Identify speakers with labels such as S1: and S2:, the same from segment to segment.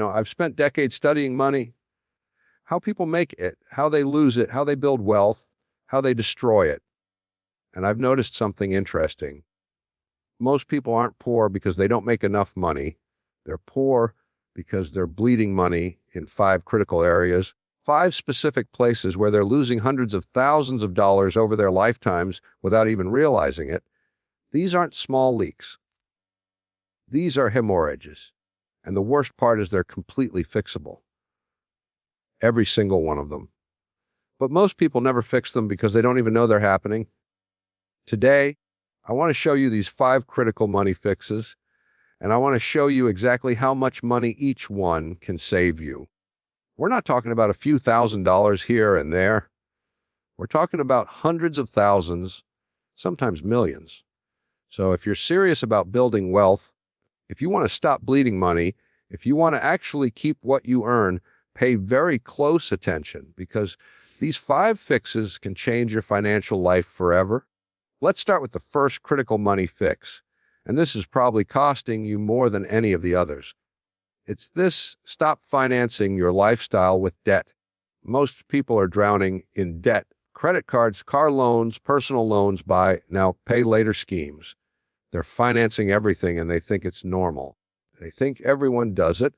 S1: I've spent decades studying money, how people make it, how they lose it, how they build wealth, how they destroy it. And I've noticed something interesting. Most people aren't poor because they don't make enough money. They're poor because they're bleeding money in 5 critical areas, 5 specific places where they're losing hundreds of thousands of dollars over their lifetimes without even realizing it. These aren't small leaks. These are hemorrhages. And the worst part is they're completely fixable. Every single one of them. But most people never fix them because they don't even know they're happening. Today, I want to show you these 5 critical money fixes, and I want to show you exactly how much money each one can save you. We're not talking about a few $1,000s here and there. We're talking about hundreds of thousands, sometimes millions. So if you're serious about building wealth, if you want to stop bleeding money, if you want to actually keep what you earn, pay very close attention because these 5 fixes can change your financial life forever. Let's start with the first critical money fix, and this is probably costing you more than any of the others. It's this: stop financing your lifestyle with debt. Most people are drowning in debt. Credit cards, car loans, personal loans, buy now, pay later schemes. They're financing everything and they think it's normal. They think everyone does it,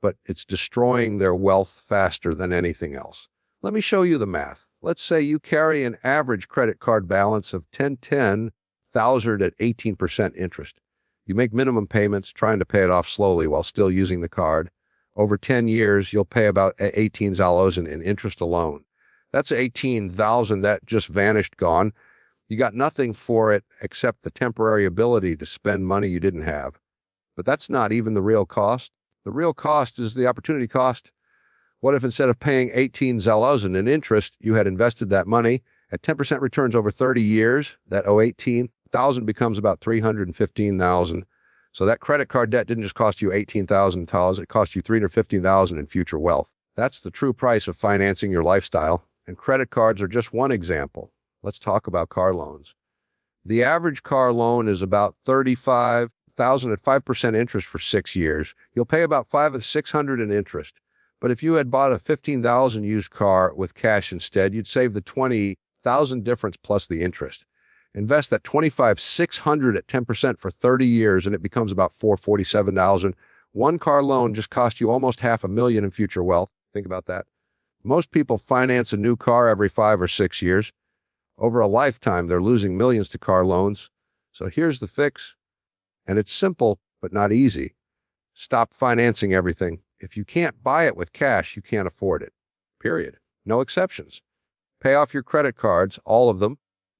S1: but it's destroying their wealth faster than anything else. Let me show you the math. Let's say you carry an average credit card balance of $10,000 at 18% interest. You make minimum payments, trying to pay it off slowly while still using the card. Over 10 years, you'll pay about $18 in interest alone. That's $18,000 that just vanished, gone. You got nothing for it except the temporary ability to spend money you didn't have. But that's not even the real cost. The real cost is the opportunity cost. What if instead of paying $18,000 in interest, you had invested that money at 10% returns over 30 years? That $18,000 becomes about $315,000. So that credit card debt didn't just cost you $18,000, it cost you $315,000 in future wealth. That's the true price of financing your lifestyle, and credit cards are just one example. Let's talk about car loans. The average car loan is about $35,000 at 5% interest for 6 years. You'll pay about $500 to $600 in interest. But if you had bought a $15,000 used car with cash instead, you'd save the $20,000 difference plus the interest. Invest that $25,600 at 10% for 30 years, and it becomes about $447,000. One car loan just cost you almost $500,000 in future wealth. Think about that. Most people finance a new car every 5 or 6 years. Over a lifetime, they're losing millions to car loans. So here's the fix. And it's simple, but not easy. Stop financing everything. If you can't buy it with cash, you can't afford it. Period. No exceptions. Pay off your credit cards, all of them.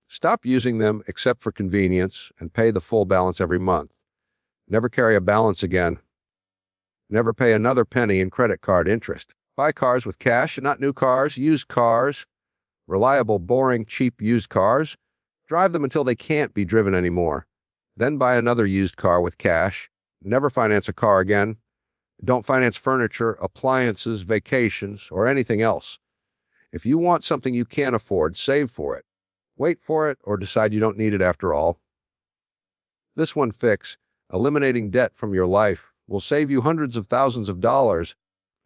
S1: Stop using them except for convenience and pay the full balance every month. Never carry a balance again. Never pay another penny in credit card interest. Buy cars with cash and not new cars, used cars. Reliable, boring, cheap used cars. Drive them until they can't be driven anymore. Then buy another used car with cash. Never finance a car again. Don't finance furniture, appliances, vacations, or anything else. If you want something you can't afford, save for it. Wait for it or decide you don't need it after all. This one fix, eliminating debt from your life, will save you hundreds of thousands of dollars,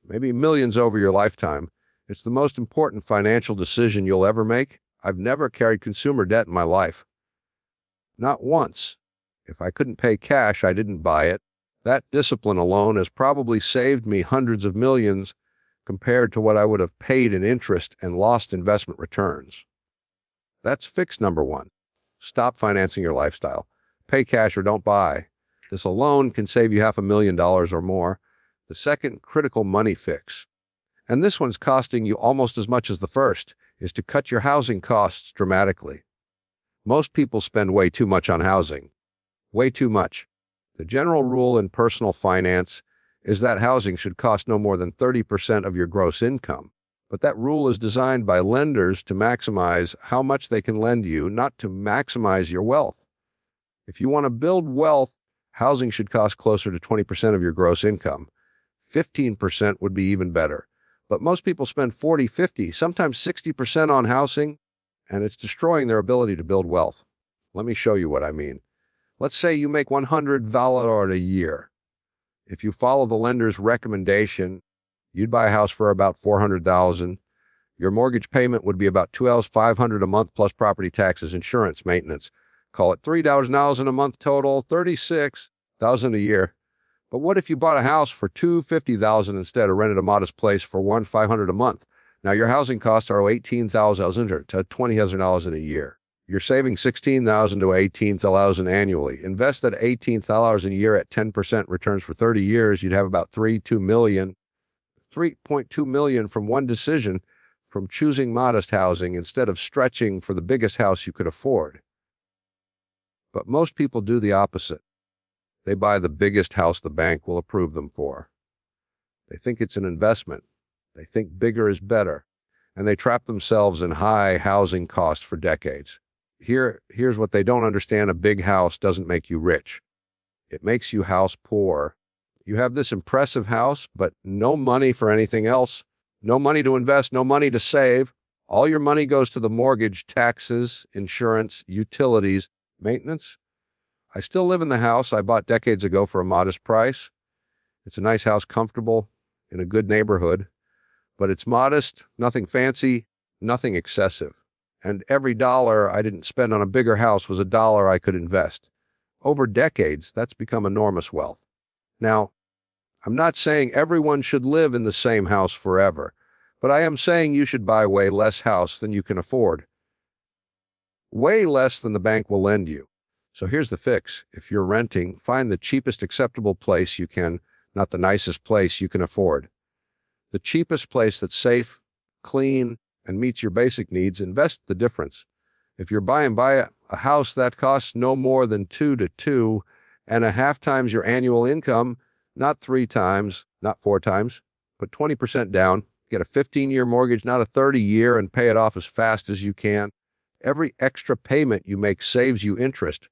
S1: maybe millions over your lifetime. It's the most important financial decision you'll ever make. I've never carried consumer debt in my life. Not once. If I couldn't pay cash, I didn't buy it. That discipline alone has probably saved me hundreds of millions compared to what I would have paid in interest and lost investment returns. That's fix number 1. Stop financing your lifestyle. Pay cash or don't buy. This alone can save you $500,000 or more. The second critical money fix, and this one's costing you almost as much as the first, is to cut your housing costs dramatically. Most people spend way too much on housing. Way too much. The general rule in personal finance is that housing should cost no more than 30% of your gross income. But that rule is designed by lenders to maximize how much they can lend you, not to maximize your wealth. If you want to build wealth, housing should cost closer to 20% of your gross income. 15% would be even better. But most people spend 40, 50, sometimes 60% on housing, and it's destroying their ability to build wealth. Let me show you what I mean. Let's say you make $100 a year. If you follow the lender's recommendation, you'd buy a house for about $400,000. Your mortgage payment would be about $2,500 a month plus property taxes, insurance, maintenance. Call it $3,000 a month total, $36,000 a year. But what if you bought a house for $250,000 instead, or rented a modest place for $1,500 a month? Now your housing costs are $18,000 to $20,000 in a year. You're saving $16,000 to $18,000 annually. Invest that $18,000 a year at 10% returns for 30 years. You'd have about $3.2 million from one decision, from choosing modest housing instead of stretching for the biggest house you could afford. But most people do the opposite. They buy the biggest house the bank will approve them for. They think it's an investment. They think bigger is better. And they trap themselves in high housing costs for decades. Here's what they don't understand. A big house doesn't make you rich. It makes you house poor. You have this impressive house, but no money for anything else. No money to invest, no money to save. All your money goes to the mortgage, taxes, insurance, utilities, maintenance. I still live in the house I bought decades ago for a modest price. It's a nice house, comfortable, in a good neighborhood. But it's modest, nothing fancy, nothing excessive. And every dollar I didn't spend on a bigger house was a dollar I could invest. Over decades, that's become enormous wealth. Now, I'm not saying everyone should live in the same house forever, but I am saying you should buy way less house than you can afford. Way less than the bank will lend you. So here's the fix. If you're renting, find the cheapest acceptable place you can, not the nicest place you can afford. The cheapest place that's safe, clean, and meets your basic needs. Invest the difference. If you're buy a house that costs no more than 2 to 2.5 times your annual income, not 3 times, not 4 times, put 20% down, get a 15-year mortgage, not a 30-year, and pay it off as fast as you can. Every extra payment you make saves you interest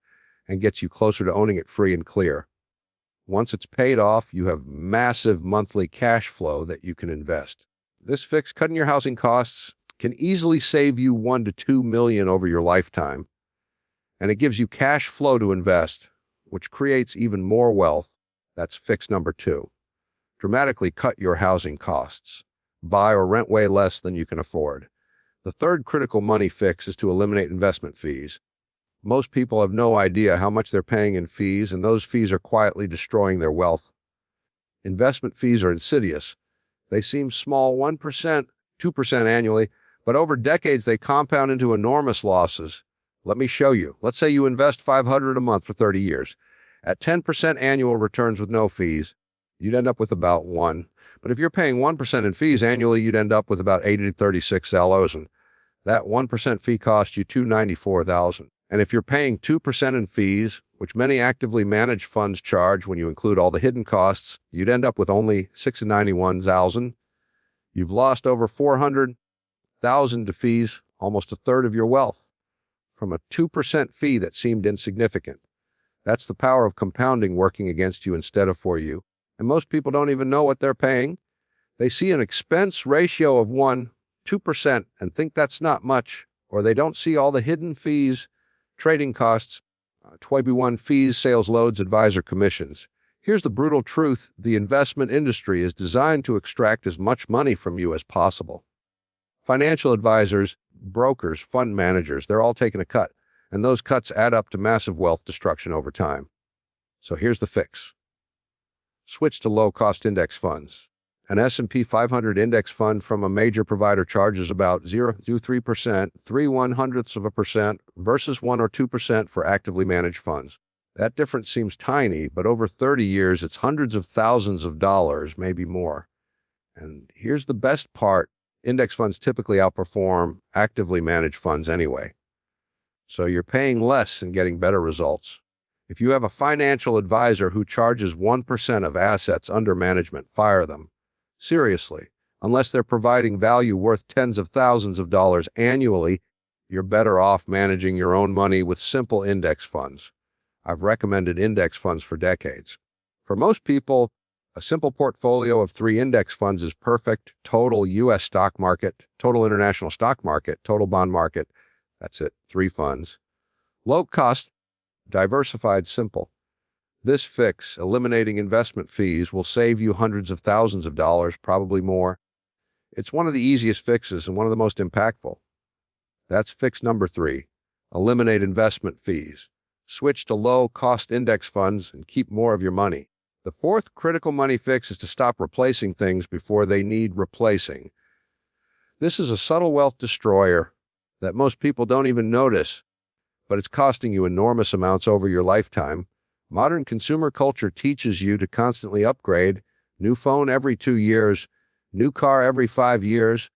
S1: and gets you closer to owning it free and clear. Once it's paid off, you have massive monthly cash flow that you can invest. This fix, cutting your housing costs, can easily save you $1 to $2 million over your lifetime. And it gives you cash flow to invest, which creates even more wealth. That's fix number 2. Dramatically cut your housing costs. Buy or rent way less than you can afford. The third critical money fix is to eliminate investment fees. Most people have no idea how much they're paying in fees, and those fees are quietly destroying their wealth. Investment fees are insidious. They seem small, 1%, 2% annually, but over decades they compound into enormous losses. Let me show you. Let's say you invest $500 a month for 30 years. At 10% annual returns with no fees, you'd end up with about 1. But if you're paying 1% in fees annually, you'd end up with about 80 to 36 LOs, and that 1% fee costs you $294,000. And if you're paying 2% in fees, which many actively managed funds charge when you include all the hidden costs, you'd end up with only $691,000. You've lost over $400,000 to fees, almost a third of your wealth, from a 2% fee that seemed insignificant. That's the power of compounding working against you instead of for you. And most people don't even know what they're paying. They see an expense ratio of 2% and think that's not much, or they don't see all the hidden fees, trading costs, 21 fees, sales loads, advisor commissions. Here's the brutal truth. The investment industry is designed to extract as much money from you as possible. Financial advisors, brokers, fund managers, they're all taking a cut, and those cuts add up to massive wealth destruction over time. So here's the fix. Switch to low-cost index funds. An S&P 500 index fund from a major provider charges about 0 to 3%, 0.03% versus 1 or 2% for actively managed funds. That difference seems tiny, but over 30 years, it's hundreds of thousands of dollars, maybe more. And here's the best part. Index funds typically outperform actively managed funds anyway. So you're paying less and getting better results. If you have a financial advisor who charges 1% of assets under management, fire them. Seriously, unless they're providing value worth tens of thousands of dollars annually, you're better off managing your own money with simple index funds. I've recommended index funds for decades. For most people, a simple portfolio of 3 index funds is perfect. Total U.S. stock market, total international stock market, total bond market. That's it, 3 funds. Low cost, diversified, simple. This fix, eliminating investment fees, will save you hundreds of thousands of dollars, probably more. It's one of the easiest fixes and one of the most impactful. That's fix number 3. Eliminate investment fees. Switch to low-cost index funds and keep more of your money. The 4th critical money fix is to stop replacing things before they need replacing. This is a subtle wealth destroyer that most people don't even notice, but it's costing you enormous amounts over your lifetime. Modern consumer culture teaches you to constantly upgrade: new phone every 2 years, new car every 5 years,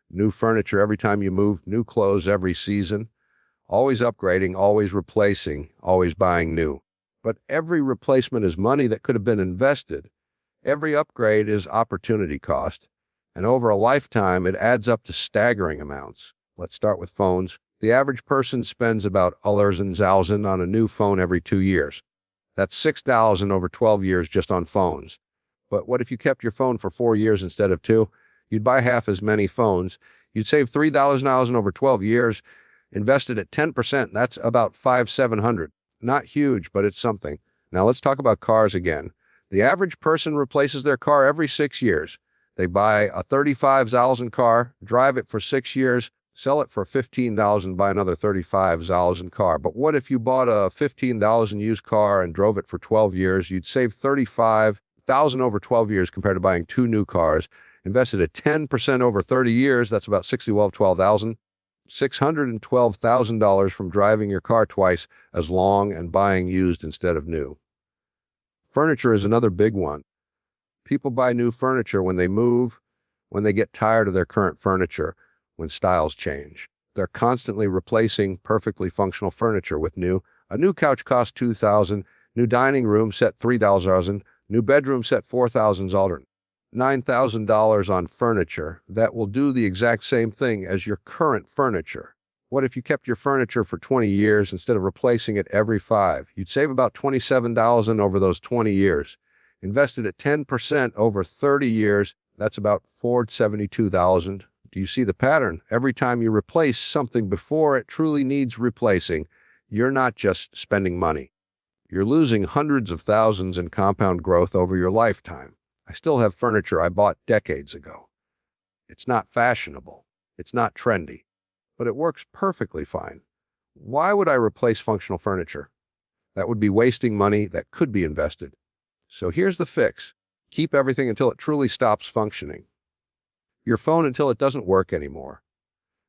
S1: new furniture every time you move, new clothes every season. Always upgrading, always replacing, always buying new. But every replacement is money that could have been invested. Every upgrade is opportunity cost, and over a lifetime it adds up to staggering amounts. Let's start with phones. The average person spends about $1,000 on a new phone every 2 years. That's $6,000 over 12 years just on phones. But what if you kept your phone for 4 years instead of 2? You'd buy half as many phones. You'd save $3,000 over 12 years. Invested at 10%, that's about $5,700. Not huge, but it's something. Now let's talk about cars again. The average person replaces their car every 6 years. They buy a $35,000 car, drive it for 6 years, sell it for $15,000, buy another $35,000 car. But what if you bought a $15,000 used car and drove it for 12 years? You'd save $35,000 over 12 years compared to buying 2 new cars. Invested at 10% over 30 years, that's about $12,000. $612,000 from driving your car twice as long and buying used instead of new. Furniture is another big one. People buy new furniture when they move, when they get tired of their current furniture, when styles change. They're constantly replacing perfectly functional furniture with new. A new couch costs $2,000, new dining room set $3,000, new bedroom set $4,000, $9,000 on furniture that will do the exact same thing as your current furniture. What if you kept your furniture for 20 years instead of replacing it every 5? You'd save about $27,000 over those 20 years. Invested at 10% over 30 years, that's about $472,000. Do you see the pattern? Every time you replace something before it truly needs replacing, you're not just spending money. You're losing hundreds of thousands in compound growth over your lifetime. I still have furniture I bought decades ago. It's not fashionable. It's not trendy. But it works perfectly fine. Why would I replace functional furniture? That would be wasting money that could be invested. So here's the fix. Keep everything until it truly stops functioning. Your phone until it doesn't work anymore.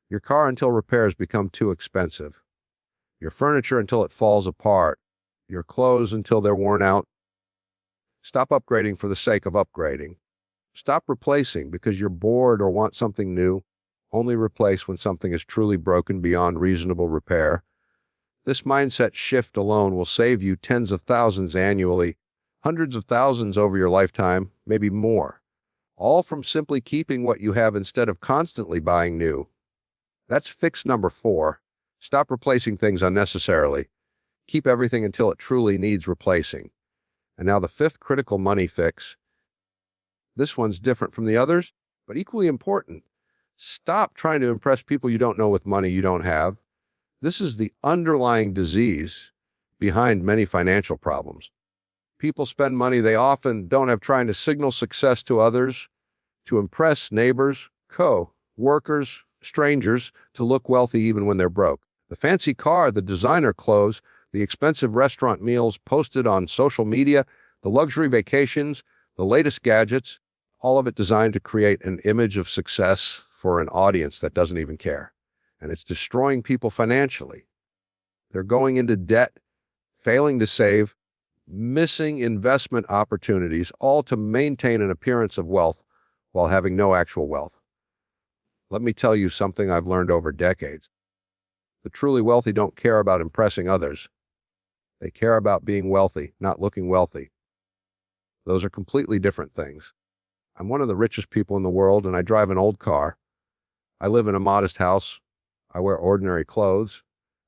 S1: Your car until repairs become too expensive. Your furniture until it falls apart. Your clothes until they're worn out. Stop upgrading for the sake of upgrading. Stop replacing because you're bored or want something new. Only replace when something is truly broken beyond reasonable repair. This mindset shift alone will save you tens of thousands annually, hundreds of thousands over your lifetime, maybe more. All from simply keeping what you have instead of constantly buying new. That's fix number 4. Stop replacing things unnecessarily. Keep everything until it truly needs replacing. And now the 5th critical money fix. This one's different from the others, but equally important. Stop trying to impress people you don't know with money you don't have. This is the underlying disease behind many financial problems. People spend money they often don't have trying to signal success to others, to impress neighbors, co-workers, strangers, to look wealthy even when they're broke. The fancy car, the designer clothes, the expensive restaurant meals posted on social media, the luxury vacations, the latest gadgets, all of it designed to create an image of success for an audience that doesn't even care. And it's destroying people financially. They're going into debt, failing to save, missing investment opportunities, all to maintain an appearance of wealth while having no actual wealth. Let me tell you something I've learned over decades. The truly wealthy don't care about impressing others. They care about being wealthy, not looking wealthy. Those are completely different things. I'm one of the richest people in the world, and I drive an old car. I live in a modest house. I wear ordinary clothes.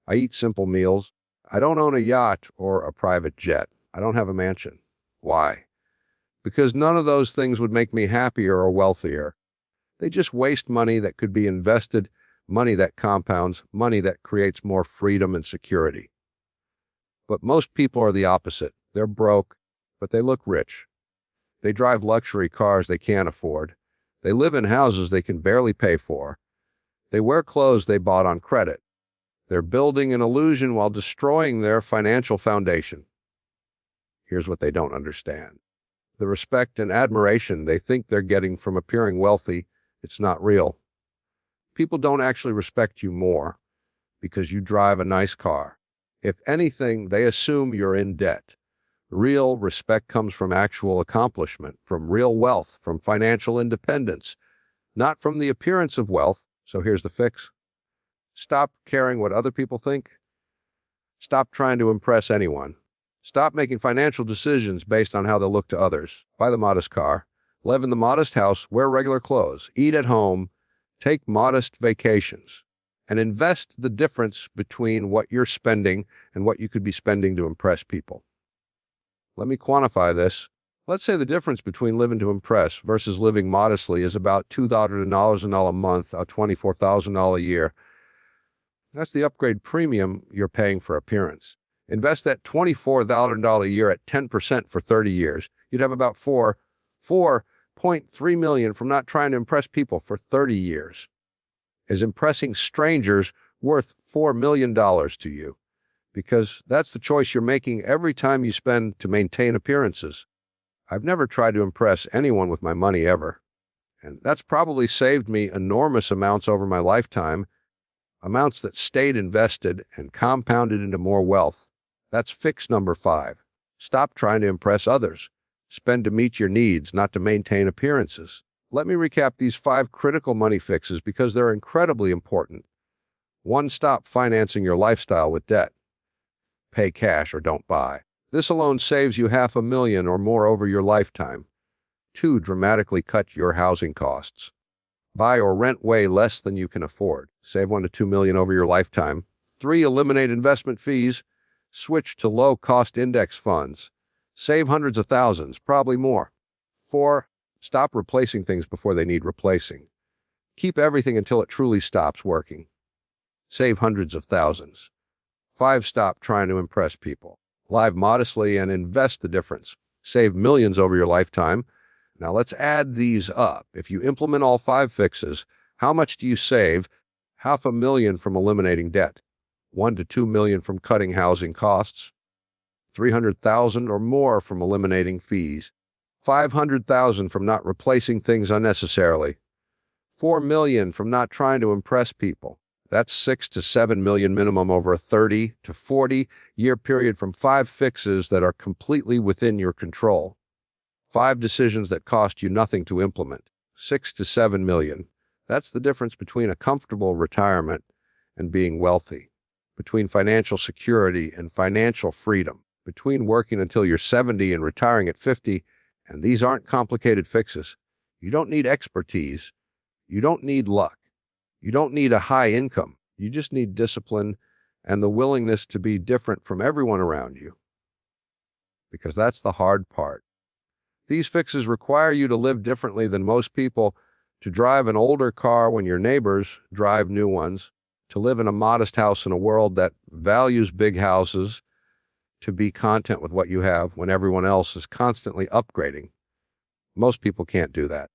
S1: I eat simple meals. I don't own a yacht or a private jet. I don't have a mansion. Why? Because none of those things would make me happier or wealthier. They just waste money that could be invested, money that compounds, money that creates more freedom and security. But most people are the opposite. They're broke, but they look rich. They drive luxury cars they can't afford. They live in houses they can barely pay for. They wear clothes they bought on credit. They're building an illusion while destroying their financial foundation. Here's what they don't understand. The respect and admiration they think they're getting from appearing wealthy, it's not real. People don't actually respect you more because you drive a nice car. If anything, they assume you're in debt. Real respect comes from actual accomplishment, from real wealth, from financial independence, not from the appearance of wealth. So here's the fix. Stop caring what other people think. Stop trying to impress anyone. Stop making financial decisions based on how they look to others. Buy the modest car, live in the modest house, wear regular clothes, eat at home, take modest vacations, and invest the difference between what you're spending and what you could be spending to impress people. Let me quantify this. Let's say the difference between living to impress versus living modestly is about $2,000 a month, or $24,000 a year. That's the upgrade premium you're paying for appearance. Invest that $24,000 a year at 10% for 30 years. You'd have about $4.3 million from not trying to impress people for 30 years. Is impressing strangers worth $4 million to you? Because that's the choice you're making every time you spend to maintain appearances. I've never tried to impress anyone with my money ever. And that's probably saved me enormous amounts over my lifetime, amounts that stayed invested and compounded into more wealth. That's fix number 5. Stop trying to impress others. Spend to meet your needs, not to maintain appearances. Let me recap these 5 critical money fixes because they're incredibly important. 1. Stop financing your lifestyle with debt. Pay cash or don't buy. This alone saves you $500,000 or more over your lifetime. 2. Dramatically cut your housing costs. Buy or rent way less than you can afford. Save $1 to $2 million over your lifetime. 3. Eliminate investment fees. Switch to low-cost index funds. Save hundreds of thousands, probably more. 4. Stop replacing things before they need replacing. Keep everything until it truly stops working. Save hundreds of thousands. 5. Stop trying to impress people. Live modestly and invest the difference. Save millions over your lifetime. Now let's add these up. If you implement all 5 fixes, how much do you save? $500,000 from eliminating debt. $1 to $2 million from cutting housing costs. $300,000 or more from eliminating fees. $500,000 from not replacing things unnecessarily. $4 million from not trying to impress people. That's $6 to $7 million minimum over a 30 to 40 year period from 5 fixes that are completely within your control. 5 decisions that cost you nothing to implement. $6 to $7 million. That's the difference between a comfortable retirement and being wealthy, between financial security and financial freedom, between working until you're 70 and retiring at 50. And these aren't complicated fixes. You don't need expertise. You don't need luck. You don't need a high income. You just need discipline and the willingness to be different from everyone around you. Because that's the hard part. These fixes require you to live differently than most people, to drive an older car when your neighbors drive new ones, to live in a modest house in a world that values big houses, to be content with what you have when everyone else is constantly upgrading. Most people can't do that.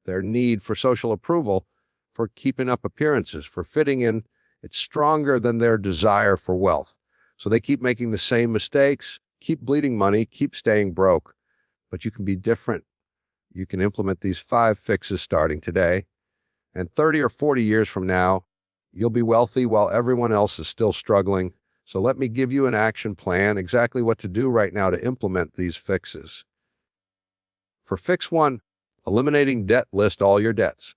S1: Their need for social approval, for keeping up appearances, for fitting in, it's stronger than their desire for wealth. So they keep making the same mistakes, keep bleeding money, keep staying broke. But you can be different. You can implement these 5 fixes starting today. And 30 or 40 years from now, you'll be wealthy while everyone else is still struggling. So let me give you an action plan, exactly what to do right now to implement these fixes. For fix 1, eliminating debt, list all your debts.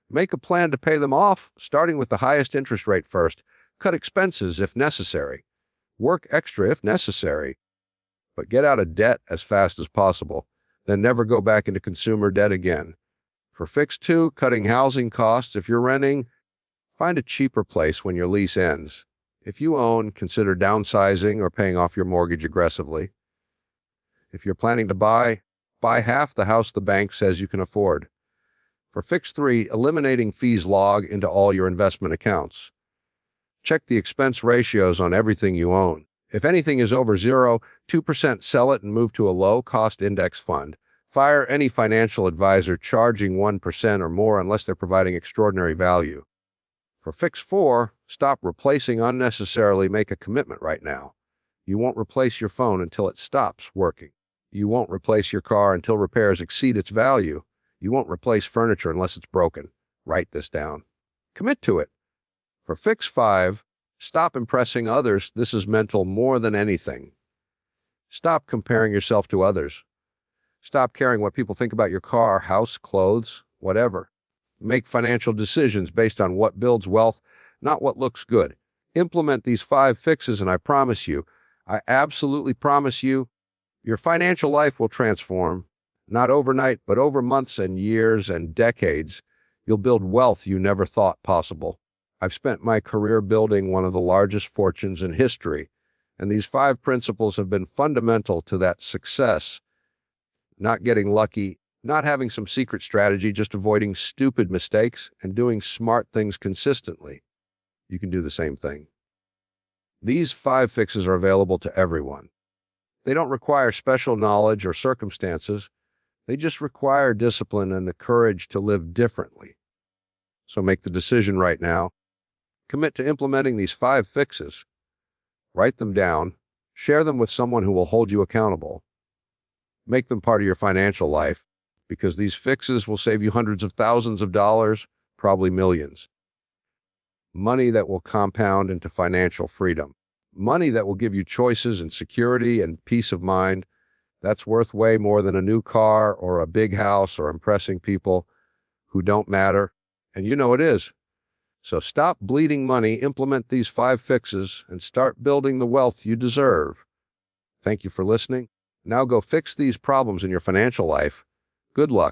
S1: Make a plan to pay them off, starting with the highest interest rate first. Cut expenses if necessary. Work extra if necessary. But get out of debt as fast as possible. Then never go back into consumer debt again. For fix 2, cutting housing costs. If you're renting, find a cheaper place when your lease ends. If you own, consider downsizing or paying off your mortgage aggressively. If you're planning to buy half the house the bank says you can afford. For fix 3, eliminating fees, log into all your investment accounts. Check the expense ratios on everything you own. If anything is over 0, 2%, sell it and move to a low-cost index fund. Fire any financial advisor charging 1% or more unless they're providing extraordinary value. For Fix 4, stop replacing unnecessarily. Make a commitment right now. You won't replace your phone until it stops working. You won't replace your car until repairs exceed its value. You won't replace furniture unless it's broken. Write this down. Commit to it. For Fix 5, stop impressing others. This is mental more than anything. Stop comparing yourself to others. Stop caring what people think about your car, house, clothes, whatever. Make financial decisions based on what builds wealth, not what looks good. Implement these 5 fixes, and I promise you, I absolutely promise you, your financial life will transform. Not overnight, but over months and years and decades. You'll build wealth you never thought possible. I've spent my career building one of the largest fortunes in history, and these 5 principles have been fundamental to that success. Not getting lucky, not having some secret strategy, just avoiding stupid mistakes and doing smart things consistently. You can do the same thing. These 5 fixes are available to everyone. They don't require special knowledge or circumstances. They just require discipline and the courage to live differently. So make the decision right now. Commit to implementing these 5 fixes. Write them down. Share them with someone who will hold you accountable. Make them part of your financial life, because these fixes will save you hundreds of thousands of dollars, probably millions. Money that will compound into financial freedom. Money that will give you choices and security and peace of mind. That's worth way more than a new car or a big house or impressing people who don't matter. And you know it is. So stop bleeding money, implement these 5 fixes, and start building the wealth you deserve. Thank you for listening. Now go fix these problems in your financial life. Good luck.